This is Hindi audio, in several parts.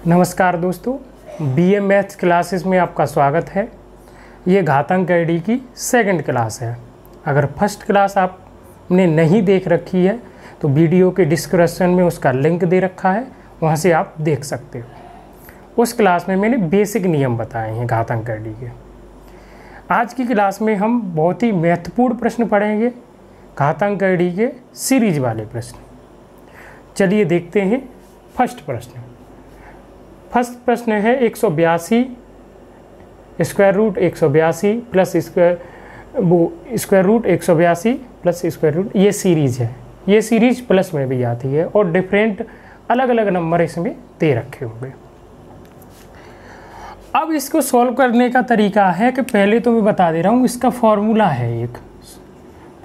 नमस्कार दोस्तों, बीए मैथ्स क्लासेस में आपका स्वागत है। ये घातांक आईडी की सेकंड क्लास है। अगर फर्स्ट क्लास आपने नहीं देख रखी है तो वीडियो के डिस्क्रिप्शन में उसका लिंक दे रखा है, वहाँ से आप देख सकते हो। उस क्लास में मैंने बेसिक नियम बताए हैं घातांक आईडी के। आज की क्लास में हम बहुत ही महत्वपूर्ण प्रश्न पढ़ेंगे, घातांक आईडी के सीरीज वाले प्रश्न। चलिए देखते हैं फर्स्ट प्रश्न। फर्स्ट प्रश्न है 182 square root 182 plus square root 182 plus square root. ये सीरीज है, ये सीरीज प्लस में भी आती है और डिफरेंट अलग अलग नंबर इसमें दे रखे होंगे। अब इसको सॉल्व करने का तरीका है कि पहले तो मैं बता दे रहा हूँ, इसका फॉर्मूला है एक।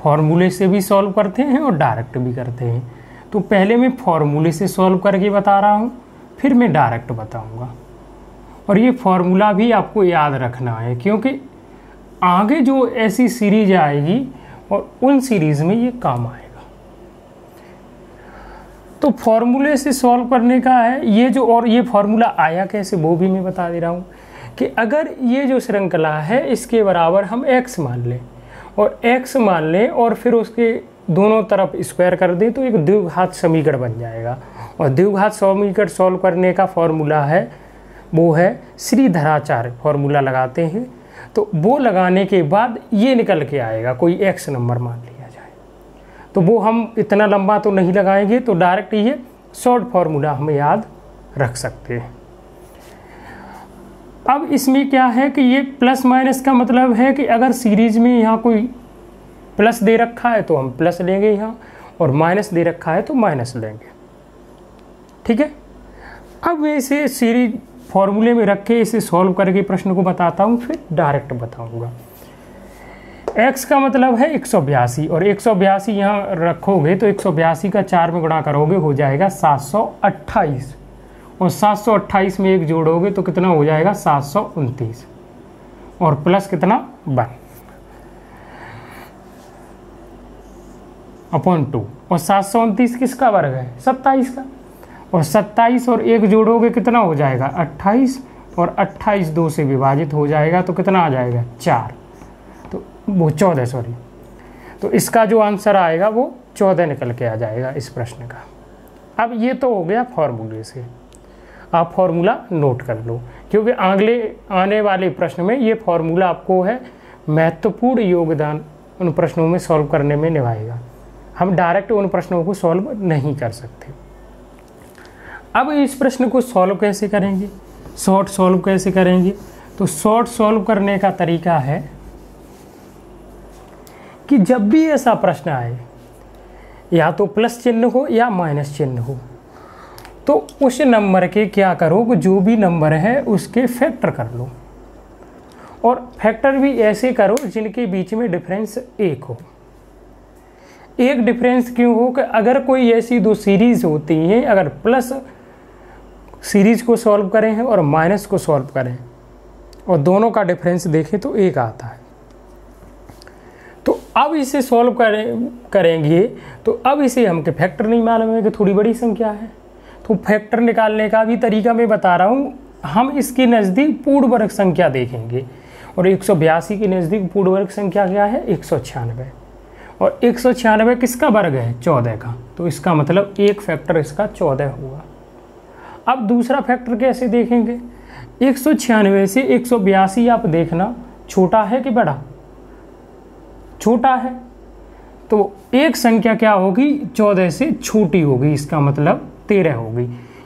फॉर्मूले से भी सॉल्व करते हैं और डायरेक्ट भी करते हैं। तो पहले मैं फॉर्मूले से सॉल्व करके बता रहा हूँ, फिर मैं डायरेक्ट बताऊंगा। और ये फॉर्मूला भी आपको याद रखना है, क्योंकि आगे जो ऐसी सीरीज आएगी और उन सीरीज में ये काम आएगा। तो फॉर्मूले से सॉल्व करने का है ये जो, और ये फॉर्मूला आया कैसे वो भी मैं बता दे रहा हूँ कि अगर ये जो श्रृंखला है इसके बराबर हम x मान लें और x मान लें और फिर उसके दोनों तरफ स्क्वायर कर दें तो एक द्विघात समीकरण बन जाएगा। और द्विघात समीकरण सॉल्व करने का फॉर्मूला है वो है श्रीधराचार्य फॉर्मूला लगाते हैं। तो वो लगाने के बाद ये निकल के आएगा, कोई x नंबर मान लिया जाए। तो वो हम इतना लंबा तो नहीं लगाएंगे, तो डायरेक्ट ये शॉर्ट फॉर्मूला हम याद रख सकते हैं। अब इसमें क्या है कि ये प्लस माइनस का मतलब है कि अगर सीरीज में यहाँ कोई प्लस दे रखा है तो हम प्लस लेंगे यहाँ, और माइनस दे रखा है तो माइनस लेंगे। ठीक है। अब मैं इसे सीरीज फॉर्मूले में रख के इसे सॉल्व करके प्रश्न को बताता हूँ, फिर डायरेक्ट बताऊँगा। x का मतलब है 182 और 182 यहाँ रखोगे तो 182 का 4 में गुणा करोगे हो जाएगा 728, और 728 में 1 जोड़ोगे तो कितना हो जाएगा 729, और प्लस कितना 1 अपॉन 2, और 729 किसका वर्ग है 27 का, और 27 और 1 जोड़ोगे कितना हो जाएगा 28, और 28 2 से विभाजित हो जाएगा तो कितना आ जाएगा 4, तो वो 14 सॉरी। तो इसका जो आंसर आएगा वो 14 निकल के आ जाएगा इस प्रश्न का। अब ये तो हो गया फॉर्मूले से, आप फॉर्मूला नोट कर लो, क्योंकि अगले आने वाले प्रश्न में ये फॉर्मूला आपको है महत्वपूर्ण योगदान उन प्रश्नों में सॉल्व करने में निभाएगा। हम डायरेक्ट उन प्रश्नों को सॉल्व नहीं कर सकते। अब इस प्रश्न को सॉल्व कैसे करेंगे, शॉर्ट सॉल्व कैसे करेंगे? तो शॉर्ट सॉल्व करने का तरीका है कि जब भी ऐसा प्रश्न आए, या तो प्लस चिन्ह हो या माइनस चिन्ह हो, तो उस नंबर के क्या करो कि जो भी नंबर है उसके फैक्टर कर लो, और फैक्टर भी ऐसे करो जिनके बीच में डिफरेंस 1 हो। एक डिफरेंस क्यों हो कि अगर कोई ऐसी दो सीरीज होती हैं, अगर प्लस सीरीज को सॉल्व करें हैं और माइनस को सॉल्व करें और दोनों का डिफरेंस देखें तो 1 आता है। तो अब इसे सॉल्व करेंगे तो अब इसे हमके फैक्टर नहीं मालूम है कि थोड़ी बड़ी संख्या है, तो फैक्टर निकालने का भी तरीका मैं बता रहा हूँ। हम इसके नज़दीक पूर्ण वर्ग संख्या देखेंगे, और 182 के नज़दीक पूर्ण वर्ग संख्या क्या है 196, और 196 किसका वर्ग है 14 का, तो इसका मतलब एक फैक्टर इसका 14 होगा। अब दूसरा फैक्टर कैसे देखेंगे? 196 से 182 आप देखना छोटा है कि बड़ा, छोटा है, तो एक संख्या क्या होगी 14 से छोटी होगी, इसका मतलब 13 होगी।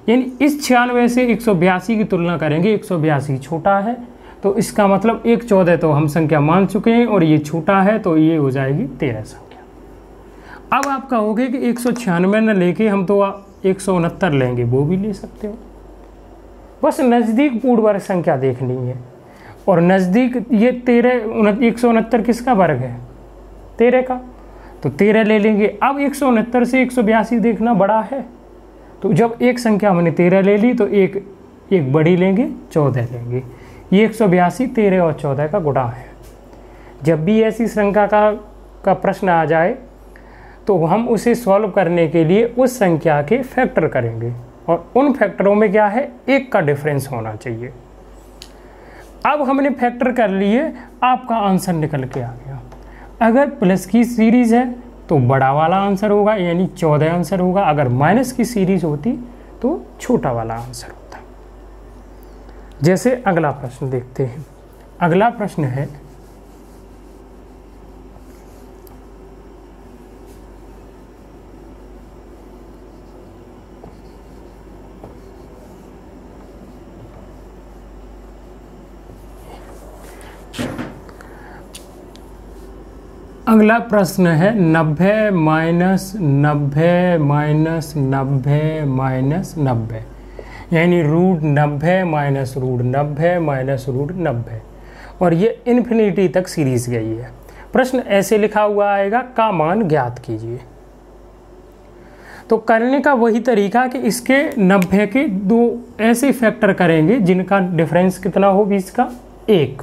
यानी इस 96 से 182 की तुलना करेंगे, 182 छोटा है, तो इसका मतलब एक 14 तो हम संख्या मान चुके हैं और ये छोटा है, तो ये हो जाएगी 13 संख्या। अब आप कहोगे कि 196 न लेके हम तो 169 लेंगे, वो भी ले सकते हो। बस नज़दीक पूर्ण वर्ग संख्या देखनी है, और नज़दीक ये 169 किसका वर्ग है 13 का, तो 13 ले लेंगे। अब 169 से 182 देखना बड़ा है, तो जब एक संख्या हमने 13 ले ली तो एक बड़ी लेंगे 14 लेंगे। ये 182 13 और 14 का गुणा है। जब भी ऐसी श्रृंखला का प्रश्न आ जाए तो हम उसे सॉल्व करने के लिए उस संख्या के फैक्टर करेंगे। और उन फैक्टरों में क्या है, 1 का डिफरेंस होना चाहिए। अब हमने फैक्टर कर लिए, आपका आंसर निकल के आ गया। अगर प्लस की सीरीज़ है तो बड़ा वाला आंसर होगा, यानी 14 आंसर होगा। अगर माइनस की सीरीज़ होती तो छोटा वाला आंसर होता। जैसे अगला प्रश्न देखते हैं। अगला प्रश्न है अगला प्रश्न है 90 माइनस 90 माइनस 90 माइनस 90, यानी √90 माइनस √90 माइनस √90, और ये इन्फिनिटी तक सीरीज गई है। प्रश्न ऐसे लिखा हुआ आएगा, का मान ज्ञात कीजिए। तो करने का वही तरीका कि इसके 90 के 2 ऐसे फैक्टर करेंगे जिनका डिफरेंस कितना हो, 20 का 1,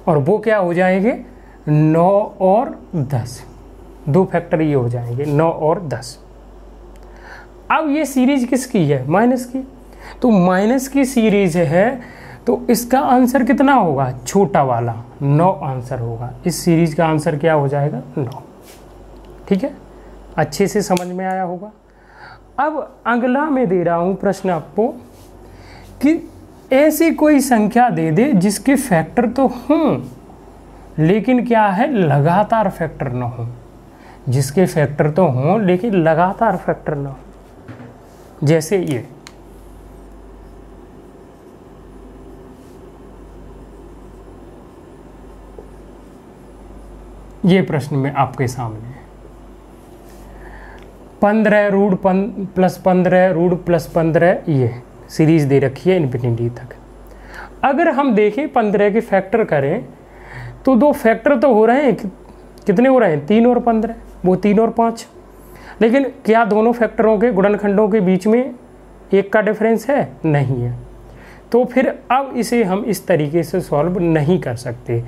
और वो क्या हो जाएंगे, 9 और 10। 2 फैक्टर ये हो जाएंगे, 9 और 10। अब ये सीरीज किसकी है, माइनस की। तो माइनस की सीरीज है तो इसका आंसर कितना होगा, छोटा वाला 9 आंसर होगा। इस सीरीज का आंसर क्या हो जाएगा, 9। ठीक है, अच्छे से समझ में आया होगा। अब अगला मैं दे रहा हूँ प्रश्न आपको कि ऐसी कोई संख्या दे दे जिसके फैक्टर तो हों लेकिन क्या है, लगातार फैक्टर ना हो। जिसके फैक्टर तो हों लेकिन लगातार फैक्टर ना हो। जैसे ये प्रश्न में आपके सामने है। 15 रूट प्लस 15 रूट प्लस 15, ये सीरीज दे रखी है इन्फिनिटी तक। अगर हम देखें 15 के फैक्टर करें तो 2 फैक्टर तो हो रहे हैं, कितने हो रहे हैं, 3 और 15, वो 3 और 5। लेकिन क्या दोनों फैक्टरों के गुणनखंडों के बीच में 1 का डिफरेंस है, नहीं है। तो फिर अब इसे हम इस तरीके से सॉल्व नहीं कर सकते।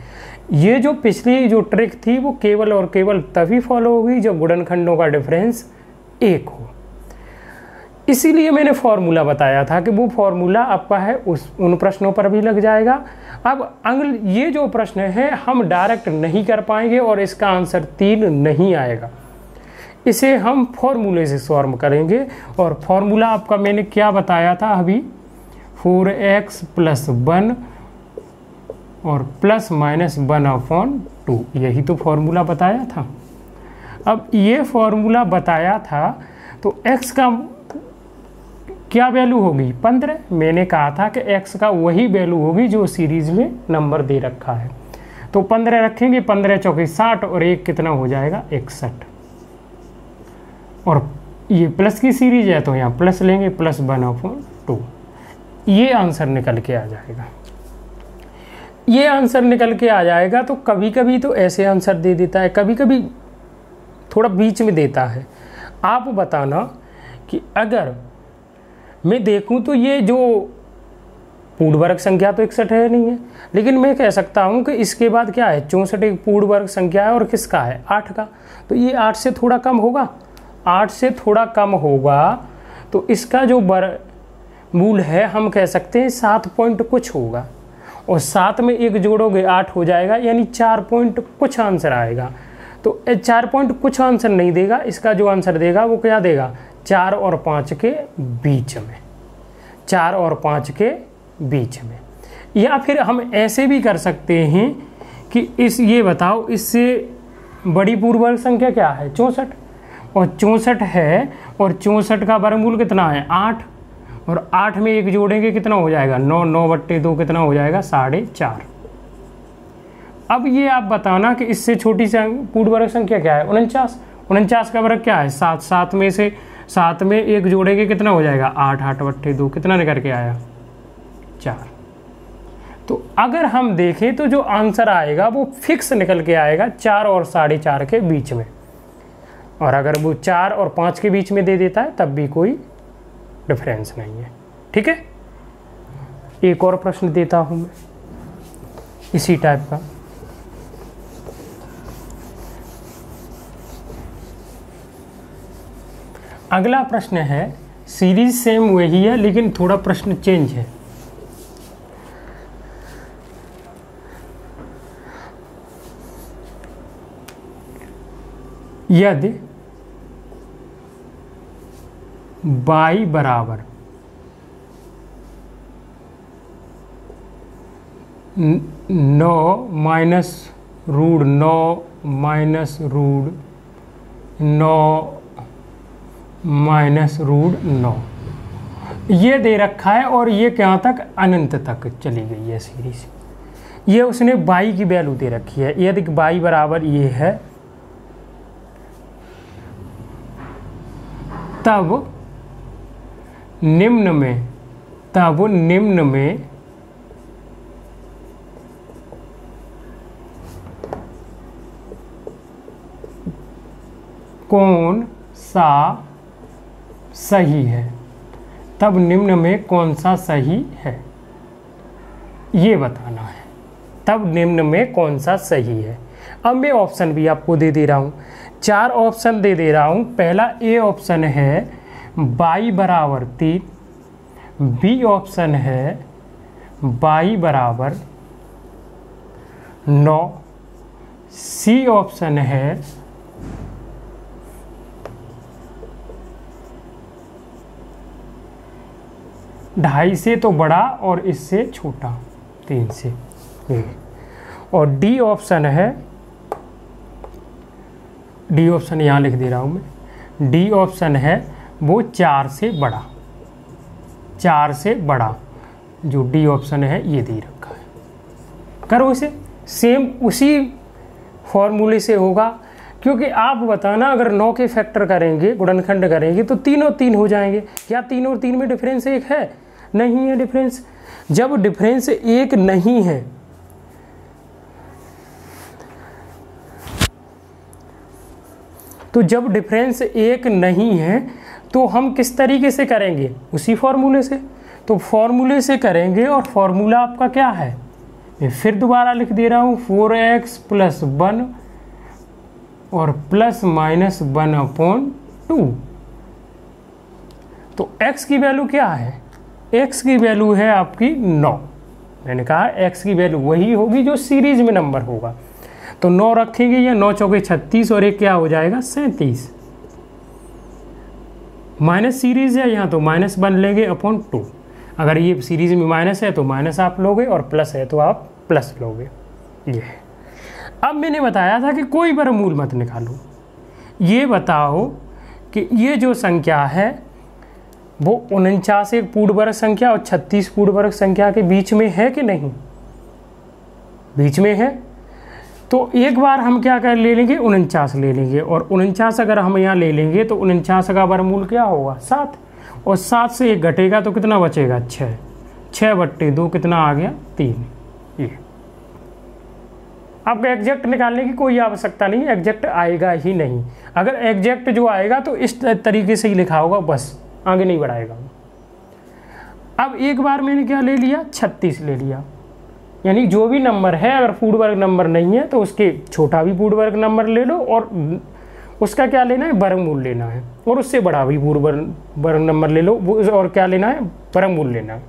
ये जो पिछली जो ट्रिक थी वो केवल और केवल तभी फॉलो होगी जब गुणनखंडों का डिफरेंस 1 हो। इसीलिए मैंने फॉर्मूला बताया था कि वो फॉर्मूला आपका है उन प्रश्नों पर भी लग जाएगा। अब ये जो प्रश्न है हम डायरेक्ट नहीं कर पाएंगे और इसका आंसर 3 नहीं आएगा। इसे हम फॉर्मूले से सॉल्व करेंगे, और फॉर्मूला आपका मैंने क्या बताया था अभी, 4x + 1 और प्लस माइनस 1/2, यही तो फॉर्मूला बताया था। अब ये फॉर्मूला बताया था तो x का क्या वैल्यू होगी, 15। मैंने कहा था कि x का वही वैल्यू होगी जो सीरीज में नंबर दे रखा है। तो 15 रखेंगे, 15 चौके 60 और 1 कितना हो जाएगा, 61। और ये प्लस की सीरीज है तो यहाँ प्लस लेंगे, प्लस 1/2। ये आंसर निकल के आ जाएगा। ये आंसर निकल के आ जाएगा। तो कभी कभी तो ऐसे आंसर दे देता है, कभी कभी थोड़ा बीच में देता है। आप बताना कि अगर मैं देखूं तो ये जो पूर्ण वर्ग संख्या तो 61 है नहीं है, लेकिन मैं कह सकता हूं कि इसके बाद क्या है, 64 एक पूर्ण वर्ग संख्या है और किसका है, 8 का। तो ये 8 से थोड़ा कम होगा, 8 से थोड़ा कम होगा। तो इसका जो मूल है हम कह सकते हैं 7 पॉइंट कुछ होगा, और 7 में 1 जोड़ोगे 8 हो जाएगा, यानी 4 पॉइंट कुछ आंसर आएगा। तो 4 पॉइंट कुछ आंसर नहीं देगा, इसका जो आंसर देगा वो क्या देगा, 4 और 5 के बीच में, 4 और 5 के बीच में। या फिर हम ऐसे भी कर सकते हैं कि ये बताओ इससे बड़ी पूर्ण वर्ग संख्या क्या है, 64, और 64 है, और 64 का वर्गमूल कितना है, 8, और 8 में 1 जोड़ेंगे कितना हो जाएगा, 9, 9/2 कितना हो जाएगा, 4.5। अब ये आप बताना कि इससे छोटी पूर्ण वर्ग संख्या क्या है, 49। 49 का वर्ग क्या है, 7, 7 में से 7 में 1 जोड़ेंगे कितना हो जाएगा, 8, 8/2 कितना निकल के आया, 4। तो अगर हम देखें तो जो आंसर आएगा वो फिक्स निकल के आएगा 4 और 4.5 के बीच में, और अगर वो 4 और 5 के बीच में दे देता है तब भी कोई डिफरेंस नहीं है। ठीक है, एक और प्रश्न देता हूं मैं इसी टाइप का। अगला प्रश्न है सीरीज सेम वही है लेकिन थोड़ा प्रश्न चेंज है। यदि y बराबर 9 minus root 9 minus root 9 minus root 9 ये दे रखा है और ये कहाँ तक, अनंत तक चली गई है सीरीज। ये उसने y की वैल्यू दे रखी है। यदि y बराबर ये है तब निम्न में कौन सा सही है, तब निम्न में कौन सा सही है ये बताना है। तब निम्न में कौन सा सही है। अब मैं ऑप्शन भी आपको दे रहा हूँ, 4 ऑप्शन दे रहा हूँ। पहला ए ऑप्शन है y बराबर 3, बी ऑप्शन है y बराबर 9, सी ऑप्शन है ढाई से तो बड़ा और इससे छोटा 3 से, और डी ऑप्शन है, डी ऑप्शन यहाँ लिख दे रहा हूँ मैं, डी ऑप्शन है वो 4 से बड़ा, 4 से बड़ा जो डी ऑप्शन है ये दे रखा है। करो इसे सेम उसी फॉर्मूले से होगा, क्योंकि आप बताना अगर 9 के फैक्टर करेंगे, गुणनखंड करेंगे तो 3 और 3 हो जाएंगे। क्या 3 और 3 में डिफरेंस 1 है? नहीं है डिफरेंस। जब डिफरेंस 1 नहीं है तो जब डिफरेंस 1 नहीं है तो हम किस तरीके से करेंगे, उसी फॉर्मूले से। तो फॉर्मूले से करेंगे और फॉर्मूला आपका क्या है, मैं फिर दोबारा लिख दे रहा हूँ, 4x + 1 और ±1/2। तो x की वैल्यू क्या है, x की वैल्यू है आपकी 9। मैंने कहा x की वैल्यू वही होगी जो सीरीज में नंबर होगा। तो 9 रखेंगे, या 9 चौके 36 और एक क्या हो जाएगा 37। माइनस सीरीज है यहाँ तो -1 लेंगे अपॉन 2। अगर ये सीरीज में माइनस है तो माइनस आप लोगे और प्लस है तो आप प्लस लोगे। ये है। अब मैंने बताया था कि कोई वर्गमूल मत निकालो, ये बताओ कि ये जो संख्या है वो 49 एक पूर्ण वर्ग संख्या और 36 पूर्ण वर्ग संख्या के बीच में है कि नहीं, बीच में है। तो एक बार हम क्या कर ले लेंगे, 49 ले लेंगे, और 49 अगर हम यहाँ ले लेंगे तो 49 का वर्गमूल क्या होगा 7, और 7 से 1 घटेगा तो कितना बचेगा 6, 6/2 कितना आ गया 3। ये आपको एग्जैक्ट निकालने की कोई आवश्यकता नहीं, एग्जैक्ट आएगा ही नहीं। अगर एग्जैक्ट जो आएगा तो इस तरीके से ही लिखा होगा, बस आगे नहीं बढ़ाएगा। अब एक बार मैंने क्या ले लिया 36 ले लिया, यानी जो भी नंबर है अगर पूर्ण वर्ग नंबर नहीं है तो उसके छोटा भी पूर्ण वर्ग नंबर ले लो और उसका क्या लेना है वर्गमूल लेना है, और उससे बड़ा भी पूर्ण वर्ग नंबर ले लो और क्या लेना है वर्गमूल लेना है।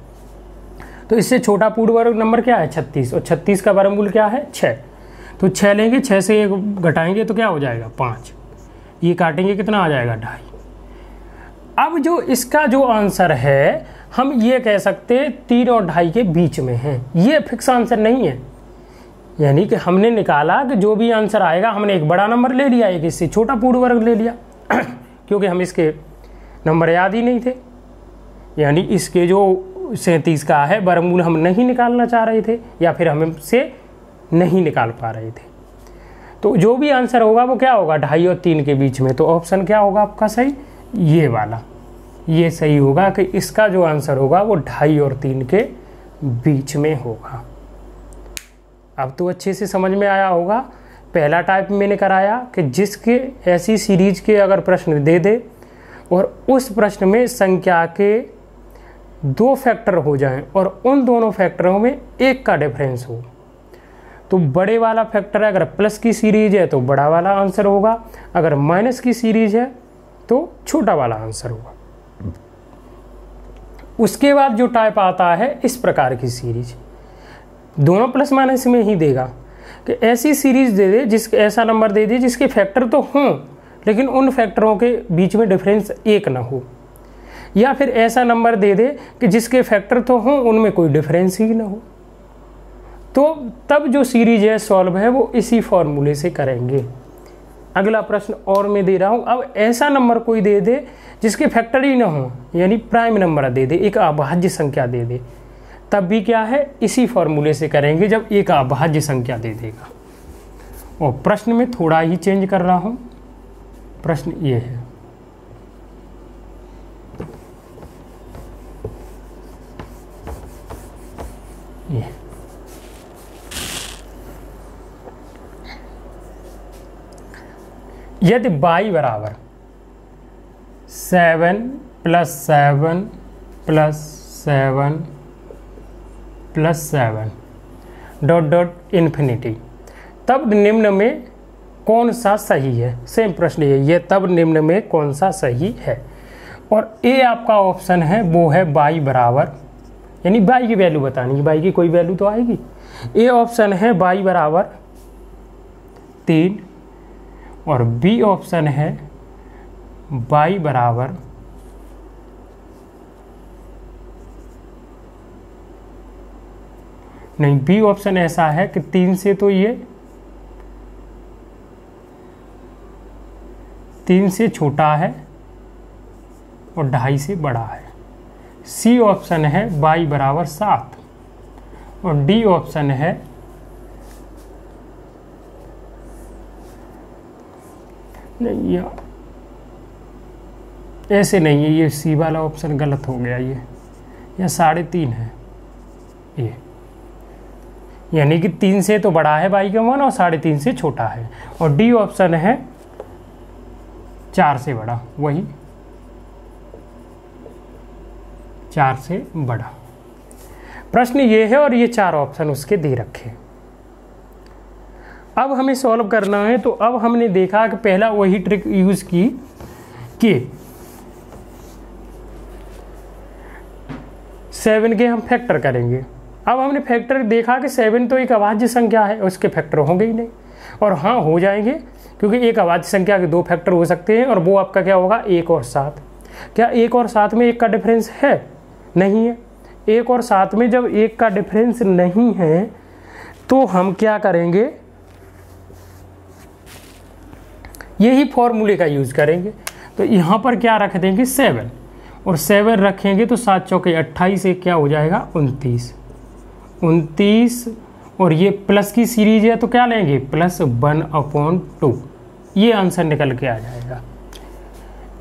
तो इससे छोटा पूर्ण वर्ग नंबर क्या है 36, और 36 का वर्गमूल क्या है 6। तो 6 लेंगे, 6 से 1 घटाएंगे तो क्या हो जाएगा 5, ये काटेंगे कितना आ जाएगा 2.5। अब जो इसका जो आंसर है हम ये कह सकते हैं 3 और 2.5 के बीच में है, ये फिक्स आंसर नहीं है। यानी कि हमने निकाला कि जो भी आंसर आएगा, हमने एक बड़ा नंबर ले लिया, एक इससे छोटा पूर्ण वर्ग ले लिया क्योंकि हम इसके नंबर याद ही नहीं थे। यानी इसके जो 37 का है वर्गमूल हम नहीं निकालना चाह रहे थे, या फिर हम से नहीं निकाल पा रहे थे। तो जो भी आंसर होगा वो क्या होगा 2.5 और 3 के बीच में। तो ऑप्शन क्या होगा आपका सही, ये वाला, ये सही होगा कि इसका जो आंसर होगा वो 2.5 और 3 के बीच में होगा। अब तो अच्छे से समझ में आया होगा। पहला टाइप मैंने कराया कि जिसके ऐसी सीरीज के अगर प्रश्न दे दे और उस प्रश्न में संख्या के 2 फैक्टर हो जाएं और उन दोनों फैक्टरों में 1 का डिफरेंस हो, तो बड़े वाला फैक्टर है, अगर प्लस की सीरीज है तो बड़ा वाला आंसर होगा, अगर माइनस की सीरीज है तो छोटा वाला आंसर होगा। उसके बाद जो टाइप आता है इस प्रकार की सीरीज, दोनों प्लस माइनस में ही देगा कि ऐसी सीरीज दे दे जिसके ऐसा नंबर दे दे जिसके फैक्टर तो हों लेकिन उन फैक्टरों के बीच में डिफरेंस एक ना हो, या फिर ऐसा नंबर दे दे कि जिसके फैक्टर तो हों उनमें कोई डिफरेंस ही ना हो। तो तब जो सीरीज है सॉल्व है वो इसी फॉर्मूले से करेंगे। अगला प्रश्न और मैं दे रहा हूँ, अब ऐसा नंबर कोई दे दे जिसके फैक्टर ही ना हो, यानी प्राइम नंबर दे दे, एक अभाज्य संख्या दे दे, तब भी क्या है इसी फॉर्मूले से करेंगे जब एक अभाज्य संख्या दे देगा। और प्रश्न में थोड़ा ही चेंज कर रहा हूँ, प्रश्न ये है, ये यदि y बराबर 7 + 7 + 7 + 7 डॉट डॉट इन्फिनिटी, तब निम्न में कौन सा सही है। सेम प्रश्न ये तब निम्न में कौन सा सही है। और ए आपका ऑप्शन है वो है y बराबर, यानी y की वैल्यू बतानी, y की कोई वैल्यू तो आएगी। ए ऑप्शन है y बराबर 3 और बी ऑप्शन है y बराबर नहीं, बी ऑप्शन ऐसा है कि 3 से तो ये 3 से छोटा है और 2.5 से बड़ा है। सी ऑप्शन है y बराबर 7 और डी ऑप्शन है नहीं, या ऐसे नहीं है, ये सी वाला ऑप्शन गलत हो गया, ये 3.5 है ये, यानी कि 3 से तो बड़ा है y का मान और 3.5 से छोटा है। और डी ऑप्शन है 4 से बड़ा, वही 4 से बड़ा। प्रश्न ये है और ये 4 ऑप्शन उसके दे रखे। अब हमें सॉल्व करना है, तो अब हमने देखा कि पहला वही ट्रिक यूज की कि 7 के हम फैक्टर करेंगे। अब हमने फैक्टर देखा कि 7 तो एक अभाज्य संख्या है, उसके फैक्टर होंगे ही नहीं, और हाँ हो जाएंगे क्योंकि एक अभाज्य संख्या के 2 फैक्टर हो सकते हैं, और वो आपका क्या होगा 1 और 7। क्या 1 और 7 में 1 का डिफरेंस है? नहीं है। 1 और 7 में जब 1 का डिफरेंस नहीं है तो हम क्या करेंगे, यही फॉर्मूले का यूज करेंगे। तो यहाँ पर क्या रख देंगे 7, और 7 रखेंगे तो 7 चौके 28 से क्या हो जाएगा 29, और ये प्लस की सीरीज है तो क्या लेंगे +1/2, ये आंसर निकल के आ जाएगा।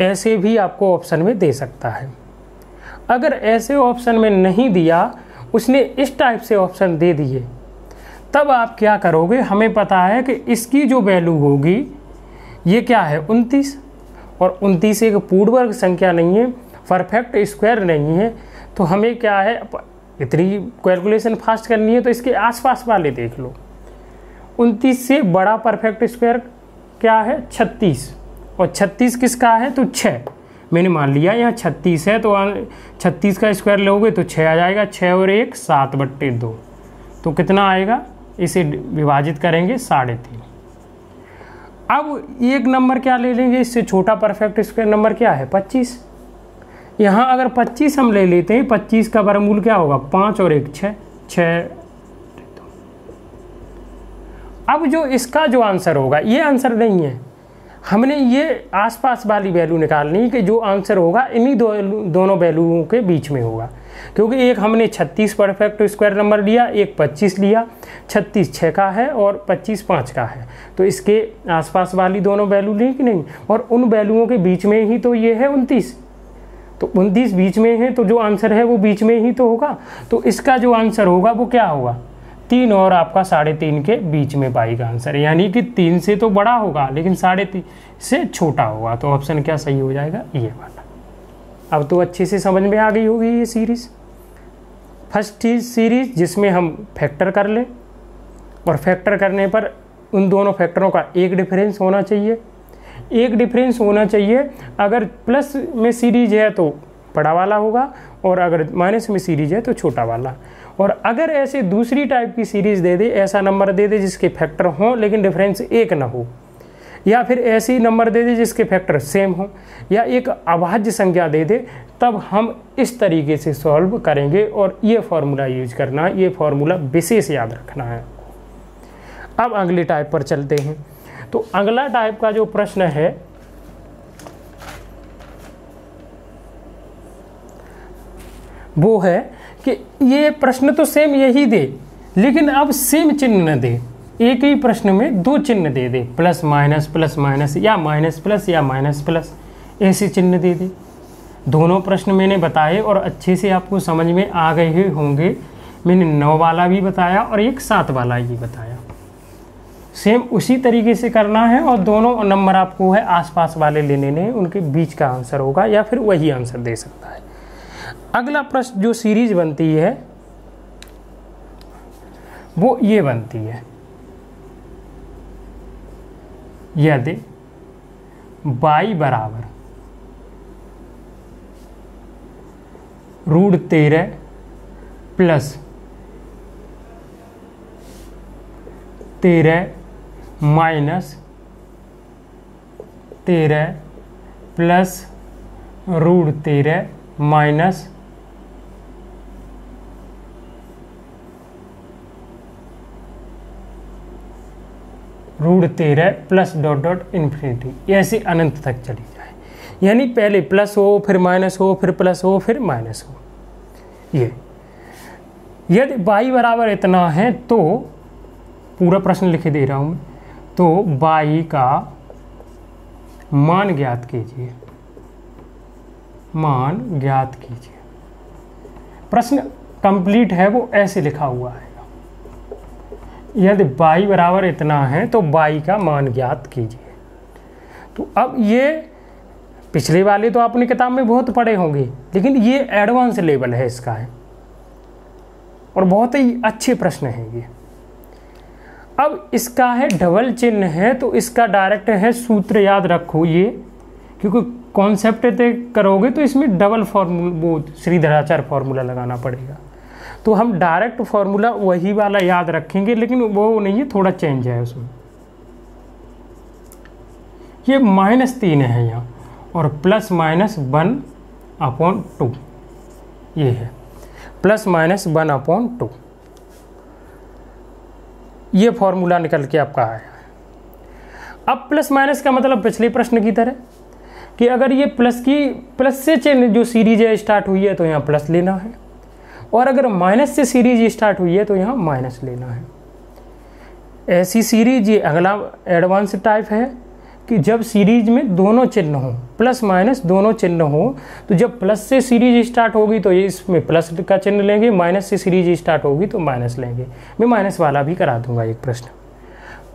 ऐसे भी आपको ऑप्शन में दे सकता है। अगर ऐसे ऑप्शन में नहीं दिया, उसने इस टाइप से ऑप्शन दे दिए, तब आप क्या करोगे, हमें पता है कि इसकी जो वैल्यू होगी ये क्या है 29, और 29 एक पूर्ण वर्ग संख्या नहीं है, परफेक्ट स्क्वायर नहीं है, तो हमें क्या है इतनी कैलकुलेशन फास्ट करनी है तो इसके आसपास वाले देख लो। 29 से बड़ा परफेक्ट स्क्वायर क्या है 36, और 36 किसका है तो 6। मैंने मान लिया यहाँ 36 है तो 36 का स्क्वायर लोगे तो 6 आ जाएगा, 6 और 1 7/2, तो कितना आएगा, इसे विभाजित करेंगे 3.5। अब एक नंबर क्या ले लेंगे, इससे छोटा परफेक्ट स्क्वायर नंबर क्या है 25। यहाँ अगर 25 हम ले लेते हैं, 25 का वर्गमूल क्या होगा 5 और 1 6। अब जो इसका जो आंसर होगा, ये आंसर नहीं है, हमने ये आसपास वाली वैल्यू निकालनी कि जो आंसर होगा इन्हीं दोनों वैल्यूओं के बीच में होगा, क्योंकि एक हमने 36 परफेक्ट स्क्वायर नंबर लिया, एक 25 लिया। 36 6 का है और 25 5 का है, तो इसके आसपास वाली दोनों वैल्यू ली कि नहीं, और उन वैल्यूओं के बीच में ही तो ये है 29, तो 29 बीच में है, तो जो आंसर है वो बीच में ही तो होगा। तो इसका जो आंसर होगा वो क्या होगा 3 और आपका 3.5 के बीच में y का आंसर, यानी कि 3 से तो बड़ा होगा लेकिन 3.5 से छोटा होगा। तो ऑप्शन क्या सही हो जाएगा, ये वाला। अब तो अच्छे से समझ में आ गई होगी ये सीरीज। फर्स्ट सीरीज जिसमें हम फैक्टर कर लें, और फैक्टर करने पर उन दोनों फैक्टरों का एक डिफरेंस होना चाहिए, एक डिफरेंस होना चाहिए। अगर प्लस में सीरीज है तो बड़ा वाला होगा, और अगर माइनस में सीरीज है तो छोटा वाला। और अगर ऐसे दूसरी टाइप की सीरीज दे दे, ऐसा नंबर दे दे जिसके फैक्टर हों लेकिन डिफरेंस एक ना हो, या फिर ऐसी नंबर दे दे जिसके फैक्टर सेम हो, या एक अभाज्य संख्या दे दे, तब हम इस तरीके से सॉल्व करेंगे और ये फॉर्मूला यूज करना है। ये फॉर्मूला विशेष याद रखना है। अब अगले टाइप पर चलते हैं। तो अगला टाइप का जो प्रश्न है वो है कि ये प्रश्न तो सेम यही दे, लेकिन अब सेम चिन्ह न दे, एक ही प्रश्न में दो चिन्ह दे दे, प्लस माइनस या माइनस प्लस या माइनस प्लस, ऐसे चिन्ह दे दे। दोनों प्रश्न मैंने बताए और अच्छे से आपको समझ में आ गए ही होंगे। मैंने 9 वाला भी बताया और एक 7 वाला भी बताया। सेम उसी तरीके से करना है और दोनों नंबर आपको है आसपास वाले लेने ने, उनके बीच का आंसर होगा या फिर वही आंसर दे सकता है। अगला प्रश्न जो सीरीज बनती है वो ये बनती है, यदि y बराबर √13 plus 13 minus 13 plus √13 minus √13 plus dot dot infinity, ऐसे अनंत तक चली जाए। यानी पहले प्लस हो, फिर माइनस हो, फिर प्लस हो, फिर माइनस हो। ये यदि y बराबर इतना है तो पूरा प्रश्न लिखे दे रहा हूँ मैं, तो y का मान ज्ञात कीजिए, मान ज्ञात कीजिए। प्रश्न कंप्लीट है वो ऐसे लिखा हुआ है, यदि y बराबर इतना है तो y का मान ज्ञात कीजिए। तो अब ये पिछले वाले तो आपने किताब में बहुत पढ़े होंगे, लेकिन ये एडवांस लेवल है इसका है और बहुत ही अच्छे प्रश्न हैं ये। अब इसका है डबल चिन्ह है तो इसका डायरेक्ट है सूत्र याद रखो ये, क्योंकि कॉन्सेप्ट करोगे तो इसमें डबल फॉर्मूला वो श्रीधराचार्य फॉर्मूला लगाना पड़ेगा। तो हम डायरेक्ट फॉर्मूला वही वाला याद रखेंगे, लेकिन वो नहीं है, थोड़ा चेंज है उसमें। ये -3 है यहाँ और ±1/2 ये है, +-1/2 ये फॉर्मूला निकल के आपका आया। अब प्लस माइनस का मतलब पिछले प्रश्न की तरह कि अगर ये प्लस से चिन्ह जो सीरीज है स्टार्ट हुई है तो यहाँ प्लस लेना है, और अगर माइनस से सीरीज स्टार्ट हुई है तो यहाँ माइनस लेना है। ऐसी सीरीज ये अगला एडवांस टाइप है कि जब सीरीज में दोनों चिन्ह हो, प्लस माइनस दोनों चिन्ह हो, तो जब प्लस से सीरीज स्टार्ट होगी तो ये इसमें प्लस का चिन्ह लेंगे, माइनस से सीरीज स्टार्ट होगी तो माइनस लेंगे। मैं माइनस वाला भी करा दूंगा एक प्रश्न।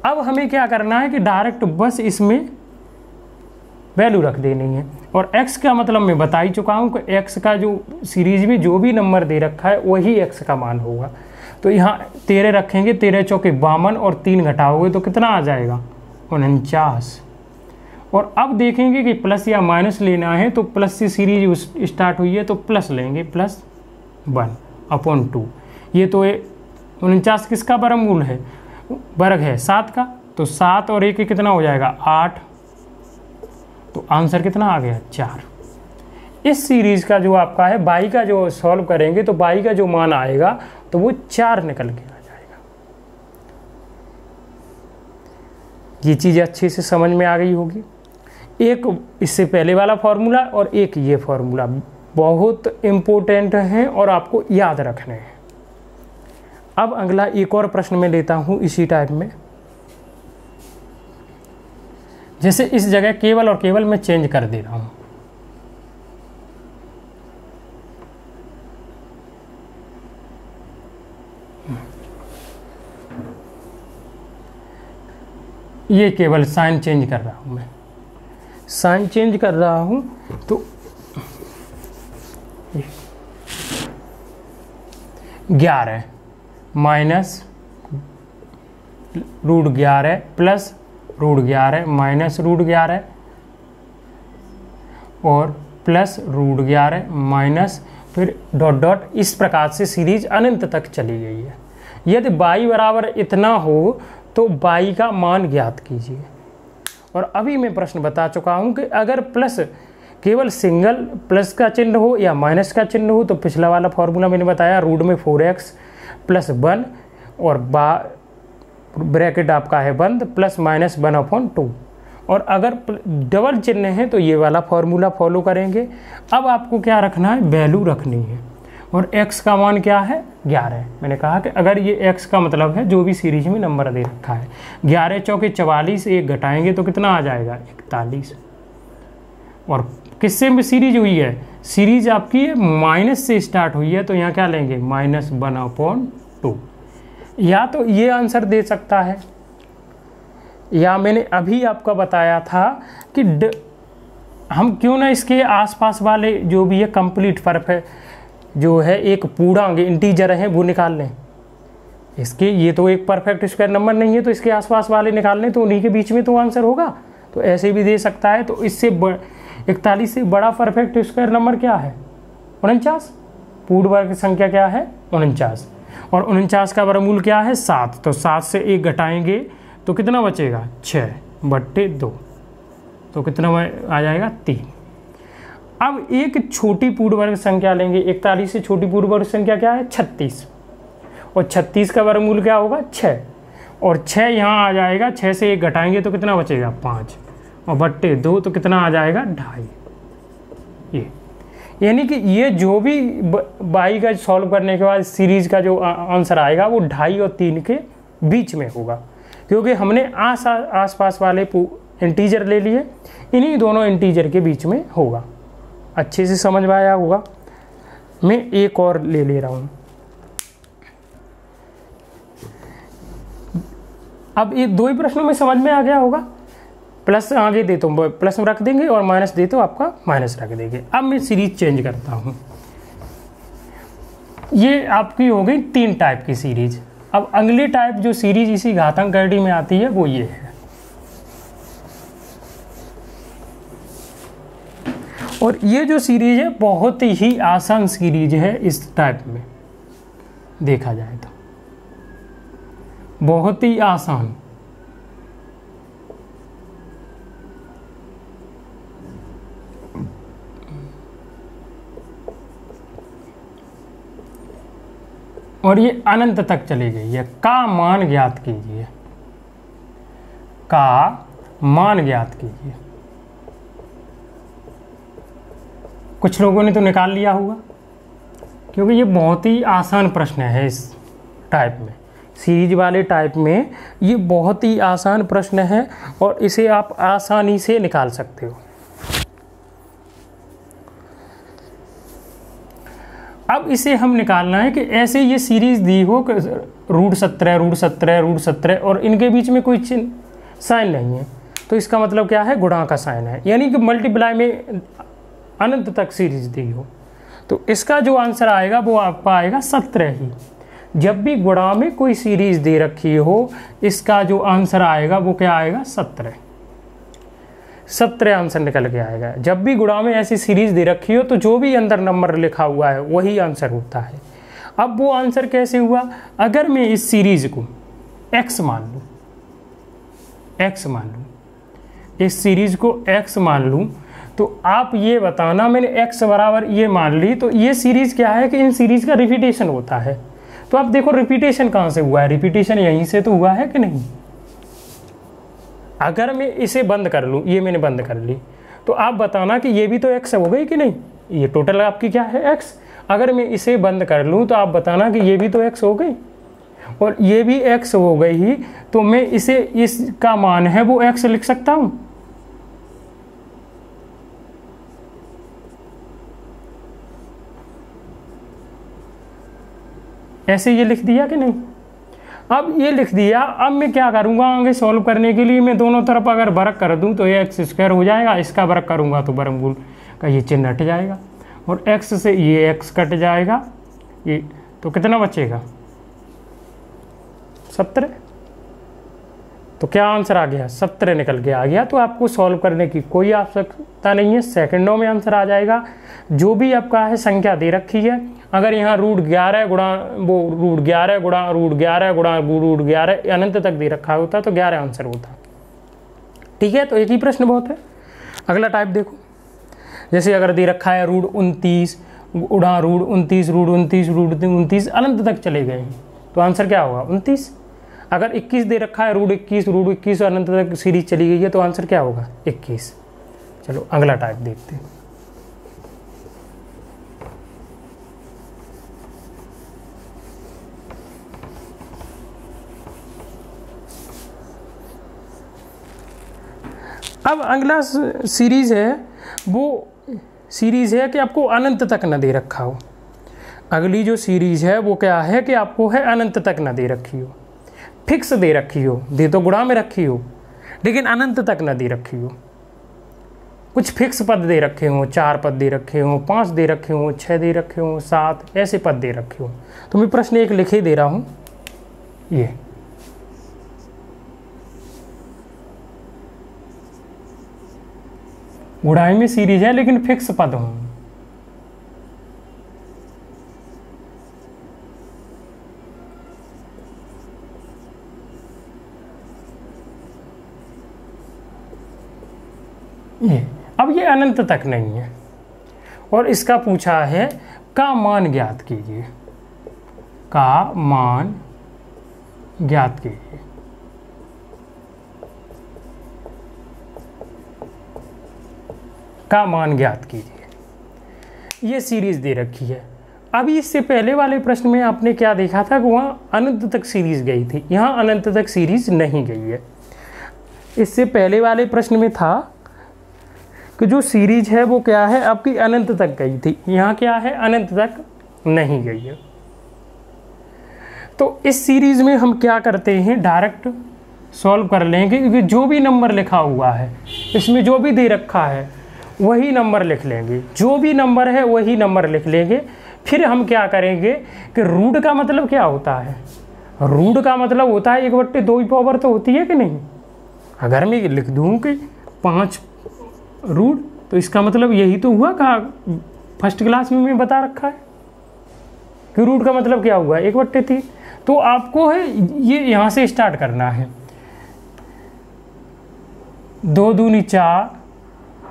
अब हमें क्या करना है कि डायरेक्ट बस इसमें वैल्यू रख देनी है, और x का मतलब मैं बता ही चुका हूँ कि x का जो सीरीज में जो भी नंबर दे रखा है वही x का मान होगा। तो यहाँ 13 रखेंगे, 13 चौके 52 और 3 घटाओगे तो कितना आ जाएगा 49। और अब देखेंगे कि प्लस या माइनस लेना है तो प्लस से सीरीज स्टार्ट हुई है तो प्लस लेंगे, +1/2। ये तो 49 किसका वर्गमूल है, वर्ग है 7 का, तो 7 और 1 कितना हो जाएगा 8, तो आंसर कितना आ गया 4। इस सीरीज का जो आपका है y का जो सॉल्व करेंगे तो y का जो मान आएगा तो वो 4 निकल के आ जाएगा। ये चीज़ अच्छे से समझ में आ गई होगी। एक इससे पहले वाला फॉर्मूला और एक ये फॉर्मूला बहुत इम्पोर्टेंट है और आपको याद रखने हैं। अब अगला एक और प्रश्न में लेता हूँ इसी टाइप में, जैसे इस जगह केवल और केवल मैं चेंज कर दे रहा हूँ। ये केवल साइन चेंज कर रहा हूँ, मैं साइन चेंज कर रहा हूँ तो 11 माइनस √11 प्लस √11 माइनस √11 और प्लस √11 माइनस, फिर डॉट डॉट, इस प्रकार से सीरीज अनंत तक चली गई है। यदि y बराबर इतना हो तो y का मान ज्ञात कीजिए। और अभी मैं प्रश्न बता चुका हूँ कि अगर प्लस केवल सिंगल प्लस का चिन्ह हो या माइनस का चिन्ह हो तो पिछला वाला फॉर्मूला मैंने बताया, रूट में 4x + 1 और ब्रैकेट आपका है बंद +-1/2। और अगर डबल चिन्ह है तो ये वाला फॉर्मूला फॉलो करेंगे। अब आपको क्या रखना है, वैल्यू रखनी है। और x का मान क्या है, 11। मैंने कहा कि अगर ये x का मतलब है जो भी सीरीज में नंबर दे रखा है, 11 चौके 44, एक घटाएंगे तो कितना आ जाएगा, 41। और किससे में सीरीज हुई है, सीरीज आपकी माइनस से स्टार्ट हुई है, तो यहाँ क्या लेंगे, -1/2। या तो ये आंसर दे सकता है, या मैंने अभी आपको बताया था कि हम क्यों ना इसके आसपास वाले जो भी है कंप्लीट फर्क है, जो है एक पूर्णांक इंटीजर है वो निकाल लें। इसके ये तो एक परफेक्ट स्क्वायर नंबर नहीं है, तो इसके आसपास वाले निकाल लें, तो उन्हीं के बीच में तो आंसर होगा। तो ऐसे भी दे सकता है। तो इससे 41 से बड़ा परफेक्ट स्क्वायर नंबर क्या है, 49। पूर्ण वर्ग संख्या क्या है, 49। और 49 का वर्गमूल क्या है, 7। तो 7 से 1 घटाएंगे तो कितना बचेगा, 6/2। तो कितना आ जाएगा, 3। अब एक छोटी पूर्ण वर्ग संख्या लेंगे। 41 से छोटी पूर्ण वर्ग संख्या क्या है, 36। और 36 का वर्गमूल क्या होगा, 6। और 6 यहाँ आ जाएगा, 6 से 1 घटाएंगे तो कितना बचेगा, 5। और /2 तो कितना आ जाएगा, 2.5। ये यानी कि ये जो भी y का सॉल्व करने के बाद सीरीज का जो आंसर आएगा वो 2.5 और 3 के बीच में होगा, क्योंकि हमने आसपास वाले इंटीजर ले लिए, इन्हीं दोनों इंटीजर के बीच में होगा। अच्छे से समझ में आया होगा। मैं एक और ले रहा हूँ। अब ये 2 ही प्रश्नों में समझ में आ गया होगा। प्लस आगे दे तो प्लस रख देंगे और माइनस दे तो आपका माइनस रख देंगे। अब मैं सीरीज चेंज करता हूँ। ये आपकी हो गई 3 टाइप की सीरीज। अब अगली टाइप जो सीरीज इसी घातांक कैटेगरी में आती है वो ये है। और ये जो सीरीज है बहुत ही आसान सीरीज है, इस टाइप में देखा जाए तो बहुत ही आसान। और ये अनंत तक चली गई है। का मान ज्ञात कीजिए, का मान ज्ञात कीजिए। कुछ लोगों ने तो निकाल लिया होगा, क्योंकि ये बहुत ही आसान प्रश्न है। इस टाइप में, सीरीज वाले टाइप में ये बहुत ही आसान प्रश्न है और इसे आप आसानी से निकाल सकते हो। अब इसे हम निकालना है कि ऐसे ये सीरीज दी हो कि √17 और इनके बीच में कोई चिन्ह साइन नहीं है, तो इसका मतलब क्या है, गुणा का साइन है, यानी कि मल्टीप्लाई में अनंत तक सीरीज दी हो। तो इसका जो आंसर आएगा वो आपका आएगा 17 ही। जब भी गुणा में कोई सीरीज दे रखी हो, इसका जो आंसर आएगा वो क्या आएगा, 17 आंसर निकल के आएगा। जब भी गुणा में ऐसी सीरीज दे रखी हो तो जो भी अंदर नंबर लिखा हुआ है वही आंसर होता है। अब वो आंसर कैसे हुआ, अगर मैं इस सीरीज को x मान लूँ, इस सीरीज को x मान लूँ, तो आप ये बताना, मैंने x बराबर ये मान ली, तो ये सीरीज क्या है कि इन सीरीज का रिपीटेशन होता है। तो आप देखो रिपीटेशन कहाँ से हुआ है, रिपीटेशन यहीं से तो हुआ है कि नहीं। अगर मैं इसे बंद कर लूँ, ये मैंने बंद कर ली, तो आप बताना कि ये भी तो x हो गई कि नहीं। ये टोटल आपकी क्या है, x। अगर मैं इसे बंद कर लूँ तो आप बताना कि ये भी तो x हो गई और ये भी x हो गई ही, तो मैं इसे, इसका मान है वो x लिख सकता हूँ। ऐसे ये लिख दिया कि नहीं। अब ये लिख दिया, अब मैं क्या करूँगा आगे सॉल्व करने के लिए, मैं दोनों तरफ अगर वर्ग कर दूँ तो ये x² हो जाएगा, इसका वर्ग करूँगा तो वर्गमूल का ये चिन्ह हट जाएगा और x से ये x कट जाएगा, ये तो कितना बचेगा, 17। तो क्या आंसर आ गया, 17 निकल के आ गया। तो आपको सॉल्व करने की कोई आवश्यकता नहीं है, सेकंडों में आंसर आ जाएगा। जो भी आपका है संख्या दे रखी है, अगर यहाँ √11 गुणा वो √11 गुणा √11 गुणा √11 अनंत तक दे रखा होता तो 11 आंसर होता। ठीक है, तो एक ही प्रश्न बहुत है। अगला टाइप देखो, जैसे अगर दे रखा है √29 गुणा √29 √29 √29 अनंत तक चले गए हैं, तो आंसर क्या होगा, 29। अगर 21 दे रखा है √21 अनंत तक सीरीज चली गई है, तो आंसर क्या होगा, 21। चलो अगला टाइप देखते हैं। अब अगला सीरीज है, वो सीरीज है कि आपको अनंत तक न दे रखा हो। अगली जो सीरीज है वो क्या है कि आपको है अनंत तक न दे रखी हो, फिक्स दे रखी हो, दे तो गुणा में रखी हो लेकिन अनंत तक न दे रखी हो। कुछ फिक्स पद दे रखे हों, 4 पद दे रखे हों, 5 दे रखे हों, 6 दे रखे हों, 7 ऐसे पद दे रखे हों। तो मैं प्रश्न एक लिखे दे रहा हूँ, ये गुणाई में सीरीज है लेकिन फिक्स पद हों। ये अब ये अनंत तक नहीं है और इसका पूछा है का मान ज्ञात कीजिए, का मान ज्ञात कीजिए। का मान ज्ञात कीजिए, ये सीरीज दे रखी है। अभी इससे पहले वाले प्रश्न में आपने क्या देखा था कि वहाँ अनंत तक सीरीज गई थी, यहाँ अनंत तक सीरीज नहीं गई है। इससे पहले वाले प्रश्न में था कि जो सीरीज है वो क्या है आपकी अनंत तक गई थी, यहाँ क्या है अनंत तक नहीं गई है। तो इस सीरीज में हम क्या करते हैं, डायरेक्ट सॉल्व कर लेंगे, क्योंकि जो भी नंबर लिखा हुआ है इसमें जो भी दे रखा है वही नंबर लिख लेंगे, जो भी नंबर है वही नंबर लिख लेंगे। फिर हम क्या करेंगे कि रूट का मतलब क्या होता है, रूट का मतलब होता है 1/2 पावर तो होती है कि नहीं। अगर मैं लिख दूँ कि 5 रूट, तो इसका मतलब यही तो हुआ, कहा फर्स्ट क्लास में बता रखा है कि रूट का मतलब क्या हुआ, 1/3। तो आपको है ये यहाँ से स्टार्ट करना है, 2 दूनी 4,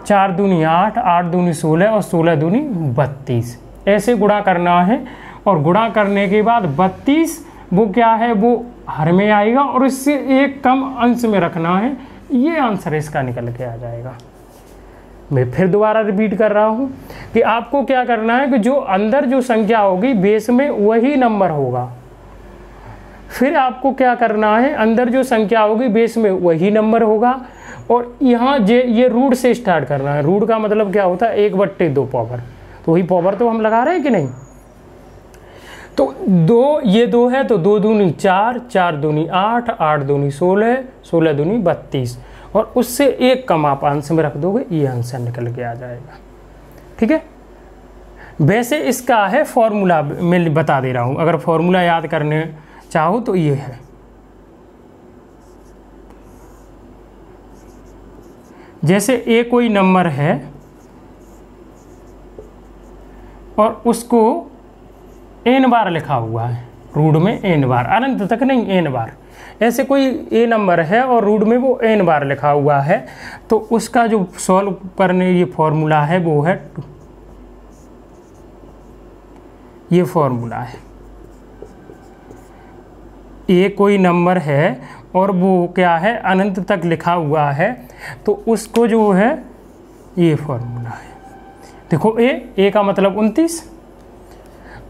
4 दूनी 8, 8 दूनी 16 और 16 दूनी 32 ऐसे गुणा करना है। और गुणा करने के बाद 32 वो क्या है वो हर में आएगा और इससे एक कम अंश में रखना है, ये आंसर इसका निकल के आ जाएगा। मैं फिर दोबारा रिपीट कर रहा हूँ कि आपको क्या करना है कि जो अंदर जो संख्या होगी बेस में वही नंबर होगा। फिर आपको क्या करना है, अंदर जो संख्या होगी बेस में वही नंबर होगा और यहाँ ये रूट से स्टार्ट करना है। रूट का मतलब क्या होता है 1/2 पावर, तो वही पावर तो हम लगा रहे हैं कि नहीं। तो 2 ये 2 है तो 2 दूनी 4, 4 दूनी 8, 8 दूनी 16, 16 दूनी 32 और उससे एक कम आप आंसर में रख दोगे, ये आंसर निकल के आ जाएगा। ठीक है, वैसे इसका है फॉर्मूला मैं बता दे रहा हूँ, अगर फॉर्मूला याद करने चाहो तो ये है, जैसे ए कोई नंबर है और उसको n बार लिखा हुआ है, रूट में n बार, अनंत तक नहीं n बार। ऐसे कोई ए नंबर है और रूट में वो n बार लिखा हुआ है, तो उसका जो सॉल्व करने ये फॉर्मूला है वो है, ये फॉर्मूला है। ए कोई नंबर है और वो क्या है अनंत तक लिखा हुआ है, तो उसको जो है ये फॉर्मूला है। देखो ए का मतलब 29,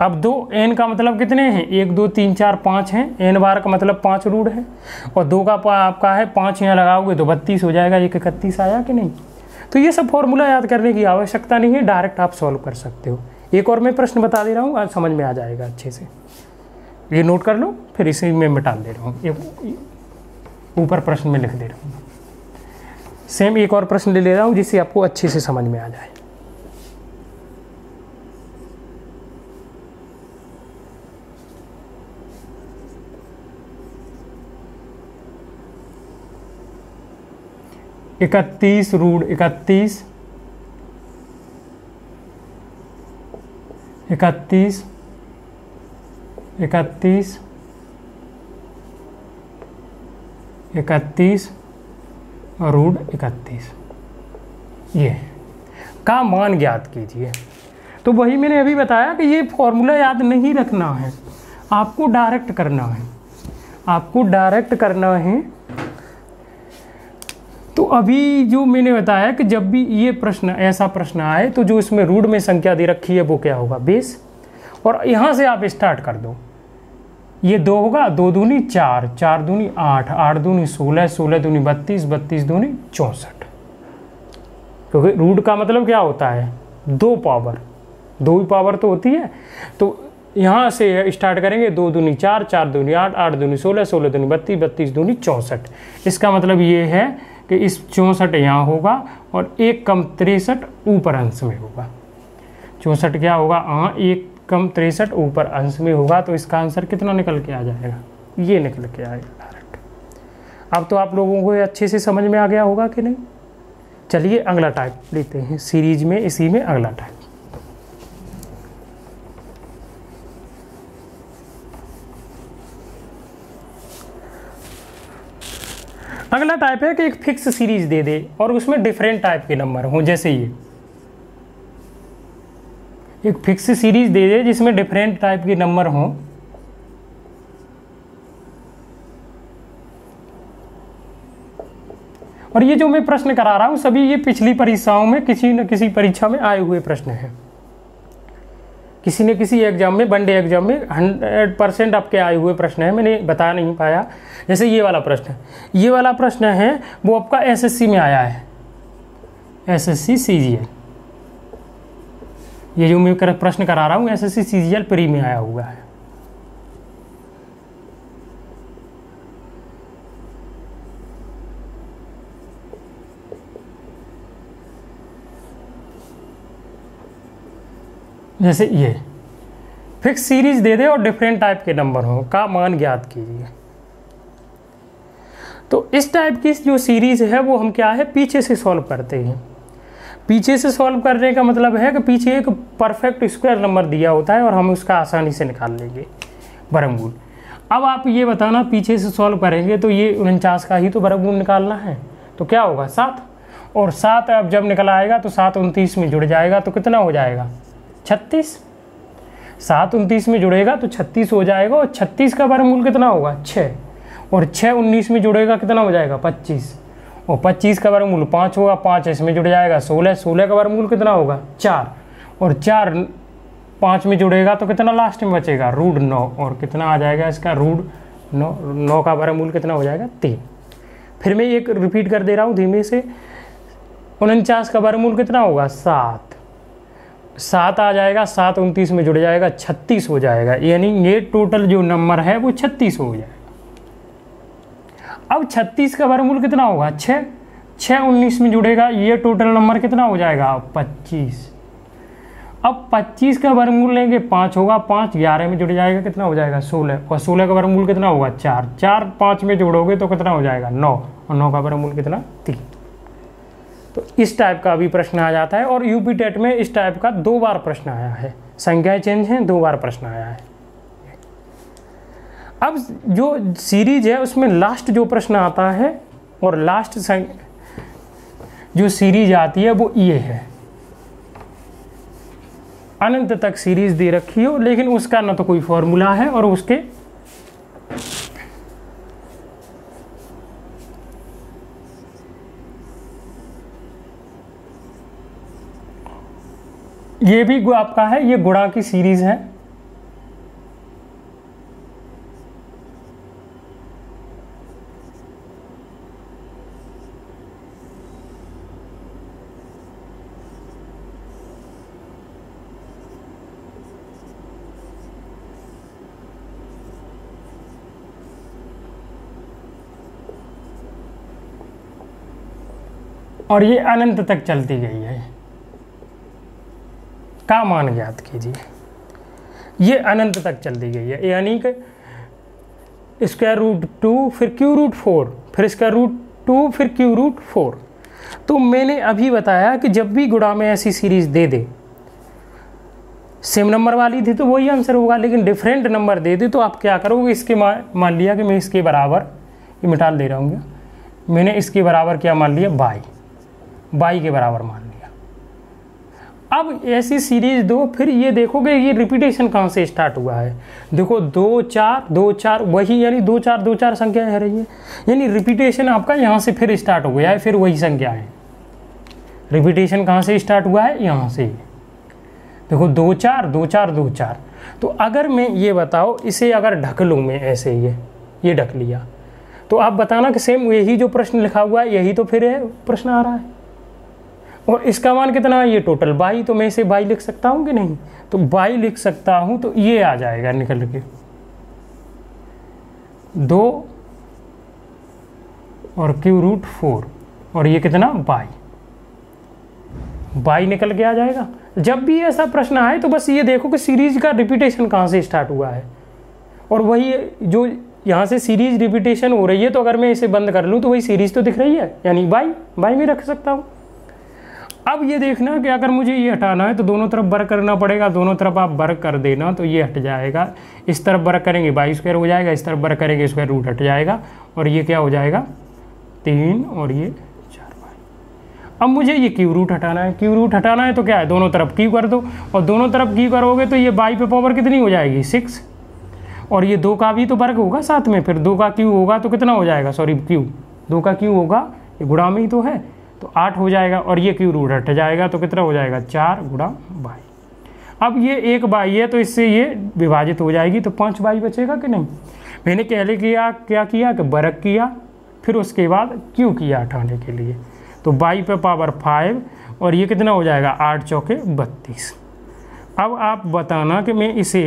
अब 2 n का मतलब कितने हैं, 1 2 3 4 5 हैं, n बार का मतलब 5 रूट है और 2 का आपका है 5 यहाँ लगाओगे तो 32 हो जाएगा, 1 31 आया कि नहीं। तो ये सब फॉर्मूला याद करने की आवश्यकता नहीं है, डायरेक्ट आप सॉल्व कर सकते हो। एक और मैं प्रश्न बता दे रहा हूँ, आज समझ में आ जाएगा अच्छे से, ये नोट कर लो, फिर इसी में मिटा दे रहा हूँ, ऊपर प्रश्न में लिख दे रहा हूँ। सेम एक और प्रश्न ले रहा हूँ जिससे आपको अच्छे से समझ में आ जाए। 31 रूट 31 31 31 31 और रूट 31 ये का मान ज्ञात कीजिए। तो वही मैंने अभी बताया कि ये फॉर्मूला याद नहीं रखना है, आपको डायरेक्ट करना है, आपको डायरेक्ट करना है। तो अभी जो मैंने बताया कि जब भी ये प्रश्न ऐसा प्रश्न आए तो जो इसमें रूट में संख्या दे रखी है वो क्या होगा, बेस। और यहाँ से आप स्टार्ट कर दो, ये 2 होगा, 2 दूनी 4, 4 दूनी 8, 8 दूनी 16, 16 दूनी 32, 32 दूनी 64। क्योंकि रूट का मतलब क्या होता है, 2 पावर, 2 ही पावर तो होती है। तो यहाँ से स्टार्ट करेंगे, 2 दूनी 4, 4 दूनी 8, 8 दूनी 16, 16 दूनी 32, 32 दूनी 64। इसका मतलब ये है कि इस 64 यहाँ होगा और 1 कम 63 ऊपर अंश में होगा। 64 क्या होगा, 1 कम 63 ऊपर अंश में होगा। तो इसका आंसर कितना निकल के आ जाएगा, ये निकल के आएगा डायरेक्ट। अब तो आप लोगों को अच्छे से समझ में आ गया होगा कि नहीं। चलिए अगला टाइप लेते हैं सीरीज में, इसी में अगला टाइप। अगला टाइप है कि एक फिक्स सीरीज दे दे और उसमें डिफरेंट टाइप के नंबर हों। जैसे ये एक फिक्स सीरीज दे दे जिसमें डिफरेंट टाइप के नंबर हों। और ये जो मैं प्रश्न करा रहा हूं सभी ये पिछली परीक्षाओं में किसी न किसी परीक्षा में आए हुए प्रश्न हैं। किसी न किसी एग्जाम में, वनडे एग्जाम में 100% आपके आए हुए प्रश्न हैं, मैंने बता नहीं पाया। जैसे ये वाला प्रश्न, ये वाला प्रश्न है वो आपका एसएससी में आया है, एसएससी सीजीएल। ये जो मैं प्रश्न करा रहा हूँ एसएससी सीजीएल प्री में आया हुआ है। जैसे ये फिक्स सीरीज दे दे और डिफरेंट टाइप के नंबर हो, का मान ज्ञात कीजिए। तो इस टाइप की जो सीरीज है वो हम क्या है, पीछे से सॉल्व करते हैं। पीछे से सॉल्व करने का मतलब है कि पीछे एक परफेक्ट स्क्वायर नंबर दिया होता है और हम उसका आसानी से निकाल लेंगे वर्गमूल। अब आप ये बताना, पीछे से सॉल्व करेंगे तो ये 49 का ही तो वर्गमूल निकालना है, तो क्या होगा 7। और 7 अब जब निकल आएगा तो 7 29 में जुड़ जाएगा तो कितना हो जाएगा 36। 7 29 में जुड़ेगा तो 36 हो जाएगा। और 36 का वर्गमूल कितना होगा 6। और 6 19 में जुड़ेगा कितना हो जाएगा 25। और 25 का वर्गमूल 5 होगा, 5 इसमें जुड़ जाएगा 16। 16 का वर्गमूल कितना होगा 4। और 4 5 में जुड़ेगा तो कितना लास्ट में बचेगा रूट 9। और कितना आ जाएगा इसका रूट 9। 9 का वर्गमूल कितना हो जाएगा 3। फिर मैं एक रिपीट कर दे रहा हूँ धीमे से। 49 का वर्गमूल कितना होगा 7। 7 आ जाएगा, 7 29 में जुड़ जाएगा 36 हो जाएगा। यानी ये टोटल जो नंबर है वो 36 हो जाएगा। अब 36 का वर्गमूल कितना होगा 6। 6 19 में जुड़ेगा, ये टोटल नंबर कितना हो जाएगा 25। अब 25 का वर्गमूल लेंगे 5 होगा, 5 11 में जुड़ जाएगा कितना हो जाएगा 16। और 16 का वर्गमूल कितना होगा 4। 4 5 में जोड़ोगे तो कितना हो जाएगा 9। और 9 का वर्गमूल कितना 3। तो इस टाइप का भी प्रश्न आ जाता है। और यूपी टेट में इस टाइप का 2 बार प्रश्न आया है, संख्याएं चेंज हैं 2 बार प्रश्न आया है। अब जो सीरीज है उसमें लास्ट जो प्रश्न आता है और लास्ट जो सीरीज आती है वो ये है, अनंत तक सीरीज दे रखी हो लेकिन उसका ना तो कोई फॉर्मूला है और उसके ये भी आपका है, ये गुणा की सीरीज है। और ये अनंत तक चलती गई है, का मान ज्ञात कीजिए। ये अनंत तक चलती गई है, यानी कि स्क्वायर रूट 2 फिर क्यू रूट 4 फिर स्क्वायर रूट 2 फिर क्यू रूट 4। तो मैंने अभी बताया कि जब भी गुणा में ऐसी सीरीज़ दे दे, सेम नंबर वाली थी तो वही आंसर होगा, लेकिन डिफरेंट नंबर दे दे तो आप क्या करोगे, इसके मान लिया कि मैं इसके बराबर, ये मिटा दे रहा हूँ, मैंने इसके बराबर क्या मान लिया, बाई के बराबर मान लिया। अब ऐसी सीरीज दो, फिर ये देखोगे ये रिपीटेशन कहाँ से स्टार्ट हुआ है। देखो 2 4 2 4 वही, यानी 2 4 2 4 संख्या है रही है, यानी रिपीटेशन आपका यहाँ से फिर स्टार्ट हो गया है, फिर वही संख्या है। रिपीटेशन कहाँ से स्टार्ट हुआ है, यहाँ से। देखो 2 4 2 4 2 4। तो अगर मैं ये बताओ, इसे अगर ढक लूँ मैं ऐसे, ये ढक लिया, तो आप बताना कि सेम यही जो प्रश्न लिखा हुआ है यही तो फिर है प्रश्न आ रहा है। और इसका मान कितना है, ये टोटल 22, तो मैं इसे 22 लिख सकता हूँ कि नहीं, तो 22 लिख सकता हूँ। तो ये आ जाएगा निकल के 2 और √4 और ये कितना 22 निकल के आ जाएगा। जब भी ऐसा प्रश्न आए तो बस ये देखो कि सीरीज का रिपीटेशन कहाँ से स्टार्ट हुआ है, और वही जो यहाँ से सीरीज रिपीटेशन हो रही है, तो अगर मैं इसे बंद कर लूँ तो वही सीरीज तो दिख रही है, यानी 22 में रख सकता हूँ। अब ये देखना कि अगर मुझे ये हटाना है तो दोनों तरफ वर्ग करना पड़ेगा, दोनों तरफ आप वर्ग कर देना तो ये हट जाएगा। इस तरफ वर्ग करेंगे 22² हो जाएगा, इस तरफ वर्ग करेंगे स्क्वायर रूट हट जाएगा, और ये क्या हो जाएगा 3 और ये 4। अब मुझे ये क्यू रूट हटाना है, क्यू रूट हटाना है तो क्या है, दोनों तरफ क्यू कर दो, और दोनों तरफ क्यू करोगे तो ये 22 पे पावर कितनी हो जाएगी 6, और ये 2 का भी तो वर्ग होगा साथ में, फिर 2 का क्यू होगा तो कितना हो जाएगा, सॉरी क्यू 2 का क्यू होगा, ये गुणा में ही तो है, तो 8 हो जाएगा, और ये क्यू रूट हट जाएगा तो कितना हो जाएगा 4 × 22। अब ये 1 22 है तो इससे ये विभाजित हो जाएगी, तो 5 22 बचेगा कि नहीं। मैंने पहले क्या किया कि वर्ग किया, फिर उसके बाद क्यू किया हटाने के लिए, तो 22 पे पावर 5, और ये कितना हो जाएगा 8 चौके 32। अब आप बताना कि मैं इसे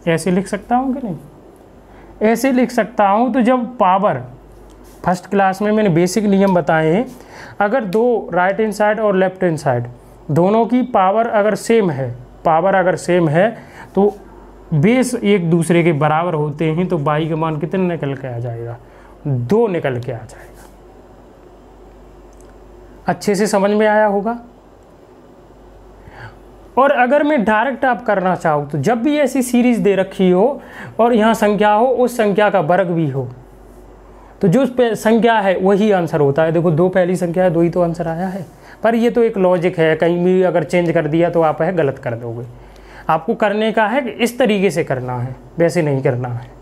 ऐसे लिख सकता हूँ कि नहीं। ऐसे लिख सकता हूँ, तो जब पावर फर्स्ट क्लास में मैंने बेसिक नियम बताए हैं, अगर दो राइट हैंड साइड और लेफ्ट हैंड साइड दोनों की पावर अगर सेम है, तो बेस एक दूसरे के बराबर होते हैं, तो 22 का मान कितना निकल के आ जाएगा, 2 निकल के आ जाएगा। अच्छे से समझ में आया होगा। और अगर मैं डायरेक्ट आप करना चाहूँ तो जब भी ऐसी सीरीज दे रखी हो और यहाँ संख्या हो, उस संख्या का वर्ग भी हो, तो जो संख्या है वही आंसर होता है। देखो 2 पहली संख्या है, 2 ही तो आंसर आया है, पर ये तो एक लॉजिक है, कहीं भी अगर चेंज कर दिया तो आप है गलत कर दोगे। आपको करने का है कि इस तरीके से करना है, वैसे नहीं करना है।